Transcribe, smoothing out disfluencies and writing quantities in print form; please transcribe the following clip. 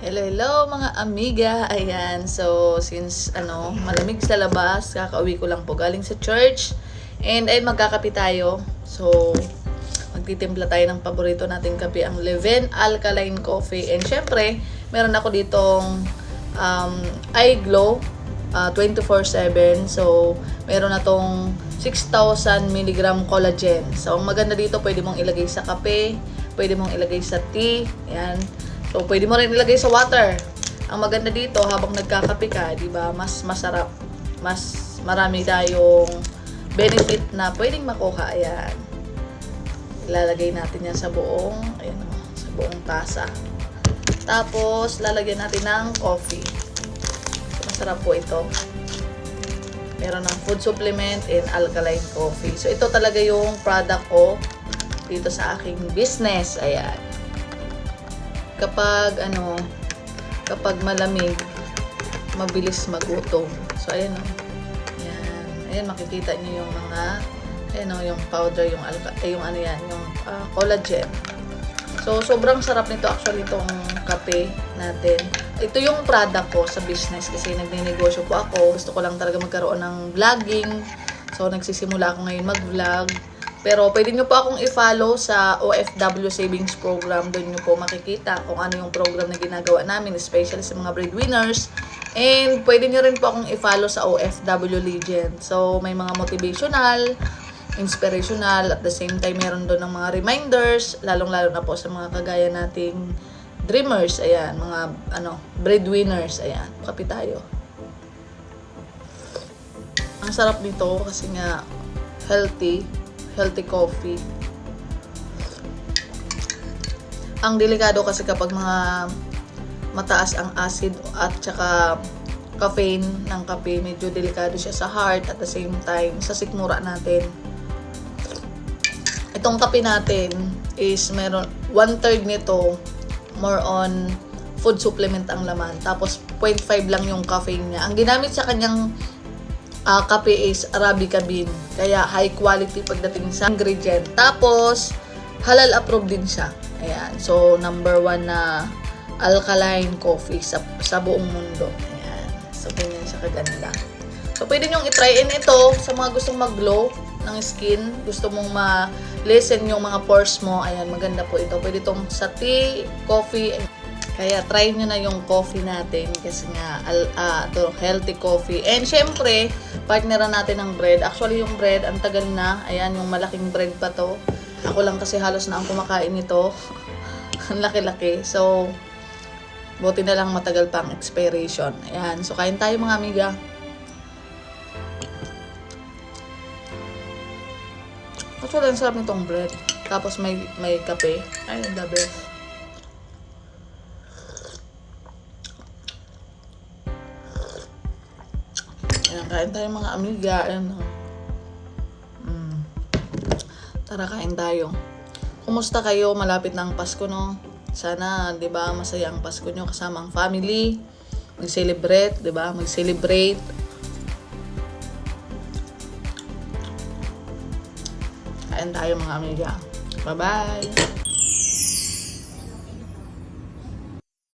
Hello, hello mga amiga. Ayan, so since malamig sa labas, kakauwi ko lang po galing sa church. And ay magkakape tayo. So magtitimpla tayo ng paborito nating kape, ang Leven Alkaline Coffee. And syempre, meron ako ditong iGlow 24/7. So meron na tong 6,000 mg collagen. So ang maganda dito, pwede mong ilagay sa kape, pwede mong ilagay sa tea. Ayan. So, pwede mo rin ilagay sa water. Ang maganda dito, habang nagkakape ka, di ba, mas masarap. Mas marami tayong benefit na pwedeng makuha. Ayan. Ilalagay natin yan sa buong, sa buong tasa. Tapos, lalagyan natin ng coffee. So, masarap po ito. Meron ng food supplement and alkaline coffee. So, ito talaga yung product ko dito sa aking business. Ayan. Kapag malamig, mabilis magutom. So ayan o. Ayan. Ayan, makikita niyo yung mga yung powder, yung collagen. So sobrang sarap nito actually, itong kape natin. Ito yung product ko sa business kasi nagninegosyo po ako. Gusto ko lang talaga magkaroon ng vlogging. So nagsisimula ako ngayon mag-vlog. Pero pwede nyo po akong i-follow sa OFW Savings Program. Doon nyo po makikita kung ano yung program na ginagawa namin, especially sa mga breadwinners. And pwede nyo rin po akong i-follow sa OFW Legend. So may mga motivational, inspirational, at the same time meron doon ng mga reminders, lalong-lalo na po sa mga kagaya nating dreamers, ayan, mga breadwinners, ayan, kape tayo. Ang sarap nito kasi nga healthy coffee. Ang delikado kasi kapag mga mataas ang acid at saka caffeine ng kape, medyo delikado siya sa heart, at the same time sa sikmura natin. Itong kape natin is meron 1/3 nito more on food supplement ang laman, tapos 0.5 lang yung caffeine niya. Ang ginamit sa kanyang kape is Arabica bean. Kaya high quality pagdating sa ingredient. Tapos, halal approved din siya. Ayan. So, number 1 na alkaline coffee sa buong mundo. Ayan. So, ganyan siya kaganda. So, pwede nyong i-try in ito sa mga gustong mag-glow ng skin. Gusto mong ma-lessen yung mga pores mo. Ayan, maganda po ito. Pwede itong sa tea, coffee. Kaya try nyo na yung coffee natin kasi nga ito, healthy coffee. And syempre, partneran natin ng bread. Actually, yung bread, ang tagal na. Ayan, yung malaking bread pa to. Ako lang kasi halos na ang kumakain nito. Ang laki-laki. So, buti na lang matagal pang expiration. Ayan, so kain tayo mga amiga. Actually, ang sarap nitong bread. Tapos may kape. Ay, the best. Ayan, kain tayo mga amiga. Ayan, Tara, kain tayo. Kumusta kayo? Malapit na ang Pasko, no? Sana, di ba, masaya ang Pasko nyo kasama ang family. Mag-celebrate, di ba? Mag-celebrate. Kain tayo mga amiga. Bye-bye!